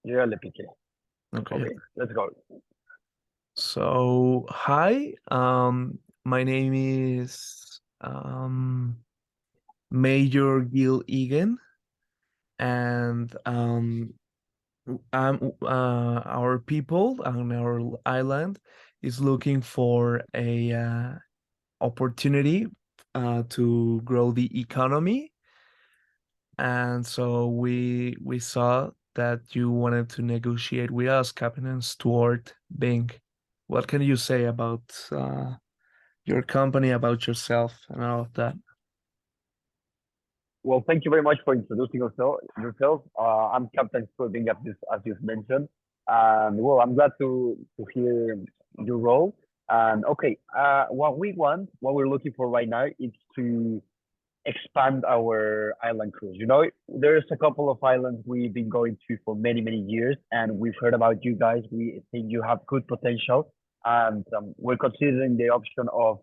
Yeah, le piqué. Okay. Okay, let's go. So, hi. My name is Major Gil Egan, and our people on our island is looking for a opportunity to grow the economy, and so we saw that you wanted to negotiate with us, Captain and Stuart Bing. What can you say about your company, about yourself, and all of that? Well, thank you very much for introducing yourself. I'm Captain Scolding, as you've mentioned. And well, I'm glad to hear your role. And okay, what we're looking for right now is to expand our island cruise. You know, there's a couple of islands we've been going to for many, many years, and we've heard about you guys. We think you have good potential, and we're considering the option of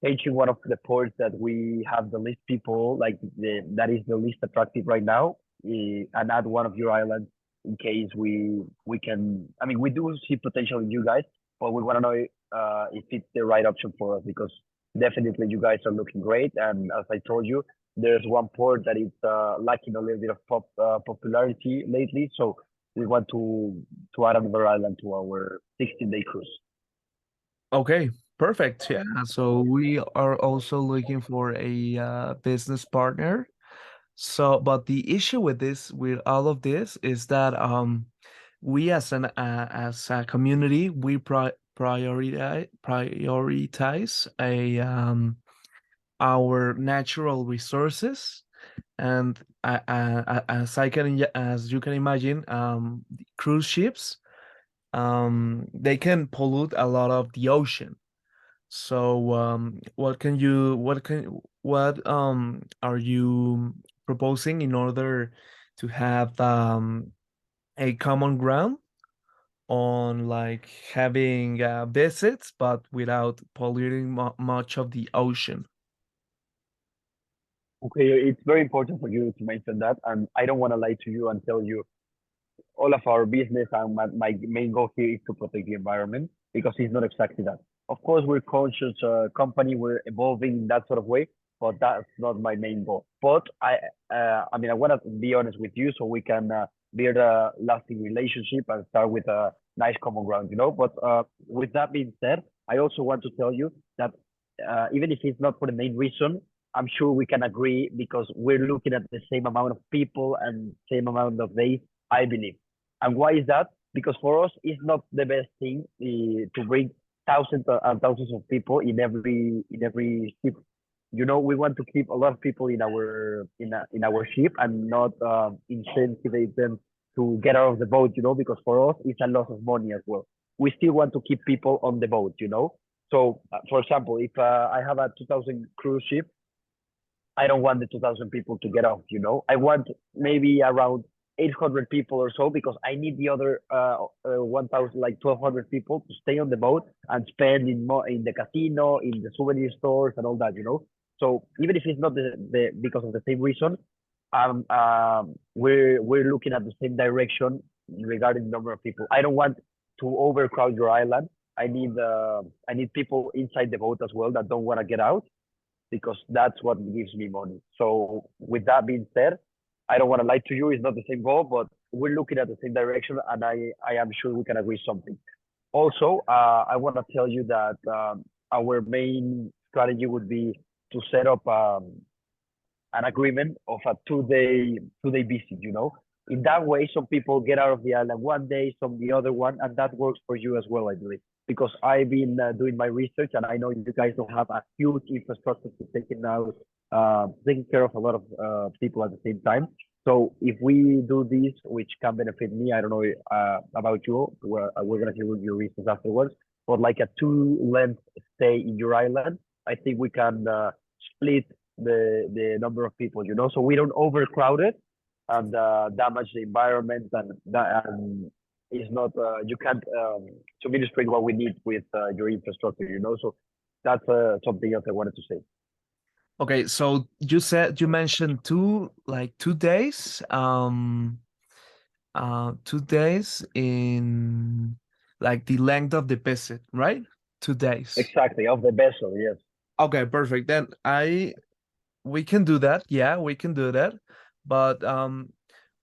changing one of the ports that we have the least people, like that is the least attractive right now, and add one of your islands in case we can. I mean, we do see potential in you guys, but we want to know if it's the right option for us because definitely you guys are looking great. And as I told you, there's one port that is lacking a little bit of popularity lately, so we want to add another island to our 16-day cruise. Okay, perfect. Yeah. So we are also looking for a business partner. So, but the issue with this, with all of this, is that we as a community, we prioritize a our natural resources, and as you can imagine, cruise ships, they can pollute a lot of the ocean. So, what are you proposing in order to have a common ground on, like, having visits, but without polluting much of the ocean? Okay, it's very important for you to mention that, and I don't want to lie to you and tell you all of our business and my main goal here is to protect the environment because it's not exactly that. Of course, we're conscious company, we're evolving in that sort of way, but that's not my main goal. But I mean, I want to be honest with you so we can build a lasting relationship and start with a nice common ground, you know. But with that being said, I also want to tell you that even if it's not for the main reason, I'm sure we can agree because we're looking at the same amount of people and same amount of days, I believe. And why is that? Because for us, it's not the best thing to bring thousands and thousands of people in every ship. You know, we want to keep a lot of people in our ship and not incentivize them to get out of the boat. You know, because for us, it's a loss of money as well. We still want to keep people on the boat. You know, so for example, if I have a 2,000 cruise ship, I don't want the 2,000 people to get off, you know. I want maybe around 800 people or so because I need the other 1,000, like 1,200 people to stay on the boat and spend in the casino, in the souvenir stores and all that, you know. So even if it's not the because of the same reason, we're looking at the same direction regarding the number of people. I don't want to overcrowd your island. I need people inside the boat as well that don't want to get out because that's what gives me money. So with that being said, I don't want to lie to you. It's not the same goal, but we're looking at the same direction, and I am sure we can agree something. Also, I want to tell you that our main strategy would be to set up an agreement of a two day visit. You know, in that way, some people get out of the island one day, some the other one, and that works for you as well, I believe. Because I've been doing my research, and I know you guys don't have a huge infrastructure to taking care of a lot of people at the same time. So if we do this, which can benefit me, I don't know about you. We're gonna hear your reasons afterwards. But like a two-length stay in your island, I think we can split the number of people, you know, so we don't overcrowd it and damage the environment and it's not you can't administrate what we need with your infrastructure, you know. So that's something else I wanted to say. Okay, so you mentioned 2 days. 2 days in like the length of the visit, right? 2 days. Exactly, of the vessel, yes. Okay, perfect. Then I we can do that. Yeah, we can do that. But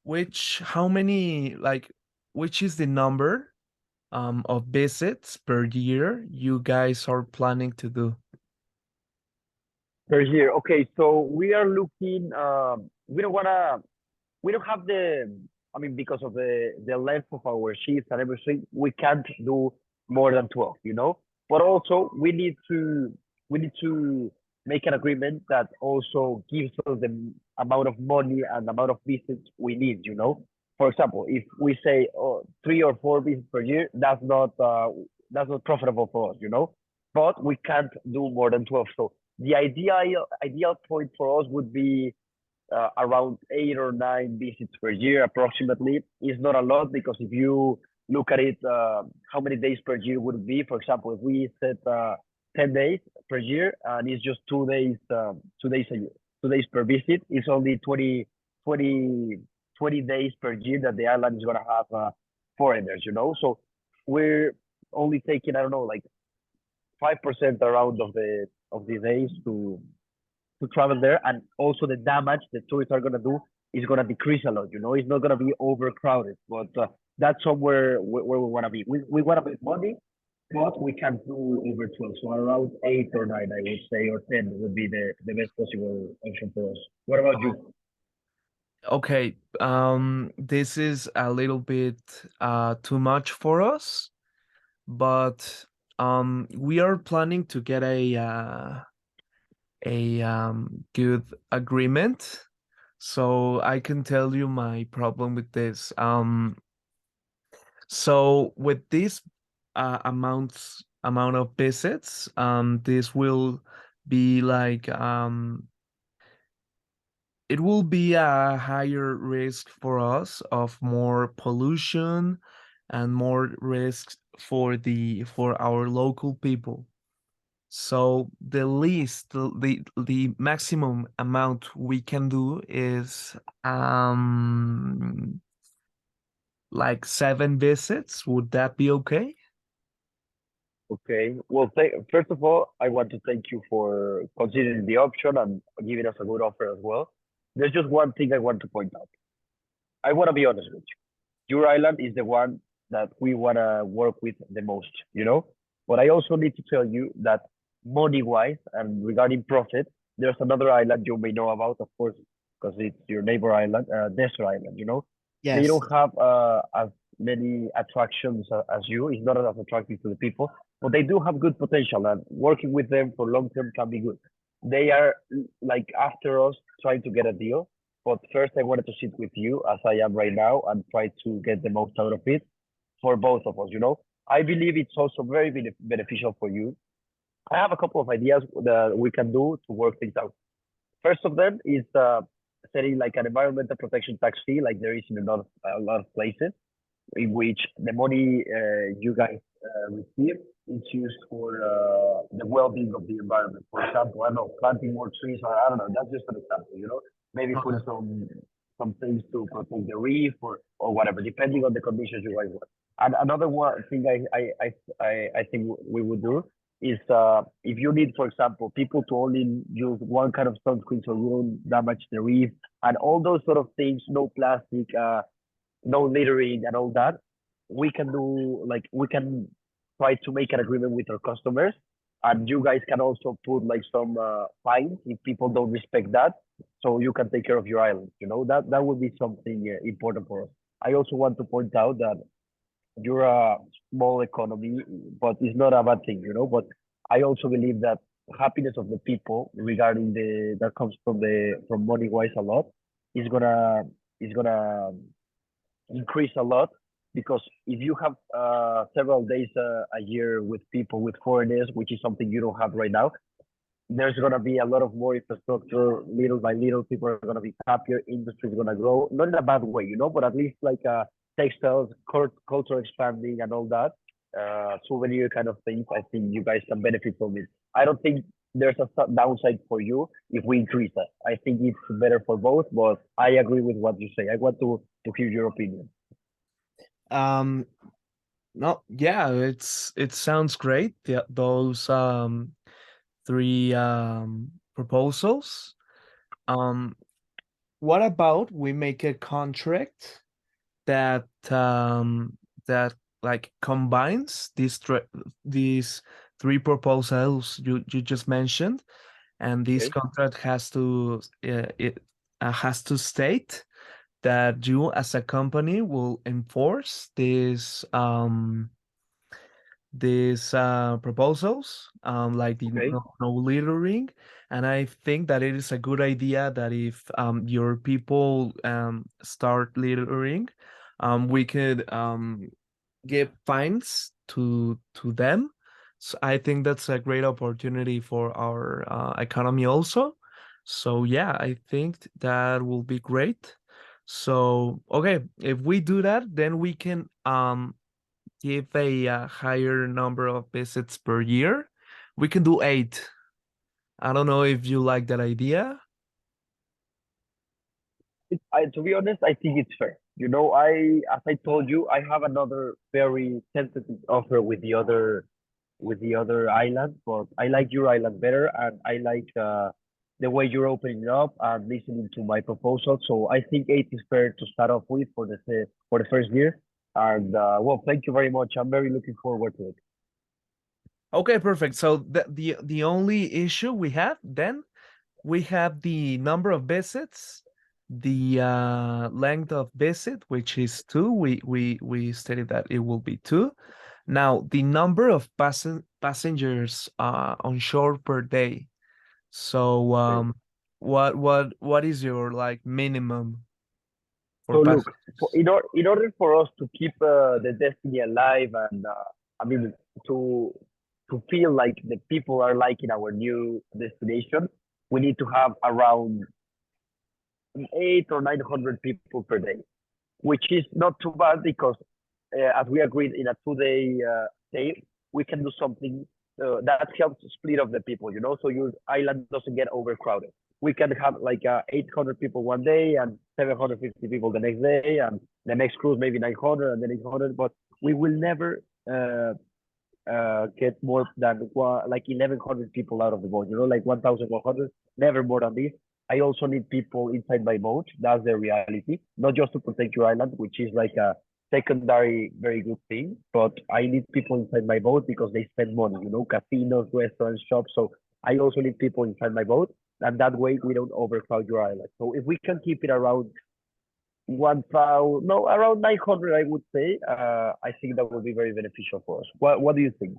which how many like which is the number of visits per year you guys are planning to do? Per year. Okay, so we are looking, we don't wanna we don't have I mean, because of the length of our shifts and everything, we can't do more than 12, you know? But also, we need to make an agreement that also gives us the amount of money and amount of visits we need, you know? For example, if we say, oh, 3 or 4 visits per year, that's not profitable for us, you know? But we can't do more than 12. So the ideal point for us would be around 8 or 9 visits per year approximately. Is not a lot because if you look at it, how many days per year would it be? For example, if we set 10 days per year and it's just 2 days, 2 days a year, 2 days per visit, it's only 20 days per year that the island is going to have foreigners, you know? So we're only taking, I don't know, like 5% around of the days to travel there, and also the damage the tourists are gonna do is gonna decrease a lot. You know, it's not gonna be overcrowded, but that's somewhere where we wanna be. We wanna make money, but we can't do over 12. So around 8 or 9, I would say, or 10 would be the best possible option for us. What about you? Okay, this is a little bit too much for us, but we are planning to get a good agreement. So I can tell you my problem with this. So with this amount of visits, this will be like it will be a higher risk for us of more pollution and more risks for our local people. So the least the maximum amount we can do is like 7 visits. Would that be okay? Okay. Well, first of all, I want to thank you for considering the option and giving us a good offer as well. There's just one thing I want to point out. I want to be honest with you. Your island is the one that we want to work with the most, you know? But I also need to tell you that money wise and regarding profit, there's another island you may know about, of course, because it's your neighbor island, Desert Island, you know? They Yes. don't have as many attractions as you. It's not as attractive to the people, but they do have good potential, and working with them for long term can be good. They are like after us trying to get a deal, but first, I wanted to sit with you as I am right now and try to get the most out of it for both of us. You know, I believe it's also very beneficial for you. I have a couple of ideas that we can do to work things out. First of them is setting like an environmental protection tax fee, like there is in a lot of places in which the money you guys receive is used for the well-being of the environment. For example, I don't know, planting more trees, or I don't know. That's just an example, you know. Maybe put Okay. some things to protect the reef or whatever, depending on the conditions you guys want. And another one thing I think we would do is if you need, for example, people to only use one kind of sunscreen so you don't damage the reef and all those sort of things, no plastic, no littering and all that, we can do like we can try to make an agreement with our customers, and you guys can also put like some fines if people don't respect that, so you can take care of your island. You know that would be something important for us. I also want to point out that you're a small economy, but it's not a bad thing, you know. But I also believe that happiness of the people regarding the that comes from money wise a lot is gonna increase a lot because if you have several days a year with people with foreigners, which is something you don't have right now, there's going to be a lot of more infrastructure. Little by little, people are going to be happier. Industry is going to grow, not in a bad way, you know, but at least like textiles, culture expanding, and all that. Souvenir kind of things. I think you guys can benefit from it. I don't think there's a downside for you if we increase that. I think it's better for both, but I agree with what you say. I want to hear your opinion. Um, no, yeah, it sounds great. Those three proposals. Um, what about we make a contract that that like combines these three proposals you just mentioned, and this Okay. contract it has to state that you as a company will enforce these proposals, like the Okay. no littering. And I think that it is a good idea that if your people start littering, we could give fines to them. So I think that's a great opportunity for our economy also. So yeah, I think that will be great. So okay, if we do that, then we can give a higher number of visits per year. We can do 8. I don't know if you like that idea. To be honest, I think it's fair. You know, as I told you, I have another very sensitive offer with the other island, but I like your island better, and I like the way you're opening up and listening to my proposal. So I think 8 is fair to start off with for the first year. And well, thank you very much. I'm very looking forward to it. Okay, perfect. So the only issue we have then, we have the number of visits, the length of visit, which is 2. We stated that it will be 2. Now, the number of passengers on shore per day. So, Okay. what is your like minimum for So look, passengers? in order for us to keep the destiny alive, and I mean to to feel like the people are liking our new destination, we need to have around 800 or 900 people per day, which is not too bad because, as we agreed in a 2 day stay, we can do something that helps split up the people, you know, so your island doesn't get overcrowded. We can have like 800 people one day and 750 people the next day, and the next cruise maybe 900 and then 800, but we will never get more than like 1100 people out of the boat, you know, like 1100, never more than this. I also need people inside my boat. That's the reality, not just to protect your island, which is like a secondary very good thing, but I need people inside my boat because they spend money, you know, casinos, restaurants, shops. So I also need people inside my boat, and that way we don't overcrowd your island. So if we can keep it around 1000, no, around 900, I would say, I think that would be very beneficial for us. What do you think?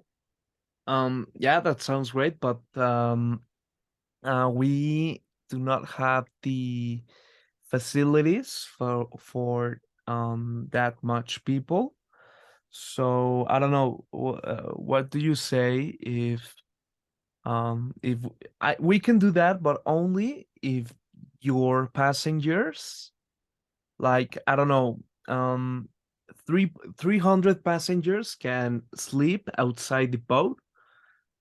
Yeah, that sounds great, but we do not have the facilities for that much people. So I don't know. What do you say if we can do that, but only if your passengers, like I don't know, three 300 passengers can sleep outside the boat,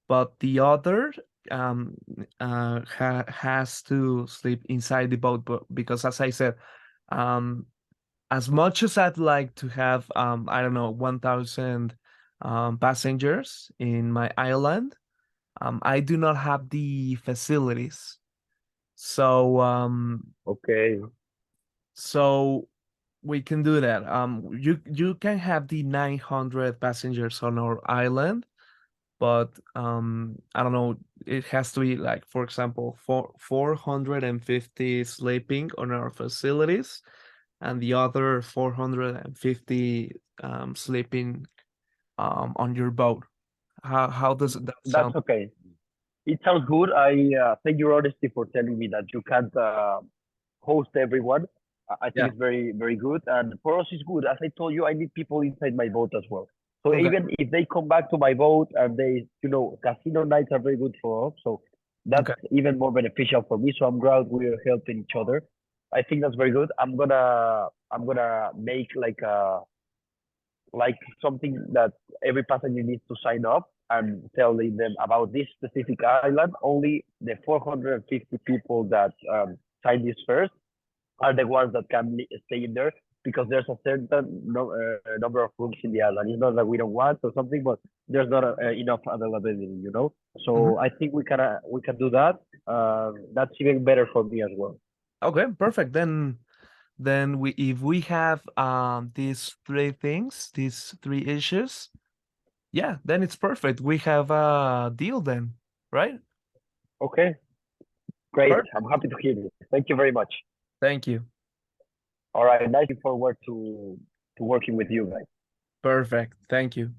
but the other um has to sleep inside the boat. But because, as I said, um as much as I'd like to have I don't know, 1,000 passengers in my island, I do not have the facilities. So Okay. so we can do that. You can have the 900 passengers on our island, but I don't know, it has to be like, for example, 450 sleeping on our facilities, and the other 450 sleeping on your boat. How does that That's sound? okay. It sounds good. I thank your honesty for telling me that you can't host everyone. I think Yeah. it's very, very good. And for us, it's good. As I told you, I need people inside my boat as well. So Okay. even if they come back to my boat and they, you know, casino nights are very good for us. So that's Okay. even more beneficial for me. So I'm glad we're helping each other. I think that's very good. I'm gonna make like something that every passenger needs to sign up and telling them about this specific island. Only the 450 people that sign this first are the ones that can stay in there. because there's a certain number of rooms in the island. It's not that we don't want or something, but there's not enough availability, you know. Mhm. So I think we can do that. That's even better for me as well. Okay, perfect. Then we if we have these three things, these three issues, yeah, then it's perfect. We have a deal then, right? Okay, great. Perfect. I'm happy to hear this. Thank you very much. Thank you. All right, nice. Looking forward to working with you guys. Perfect. Thank you.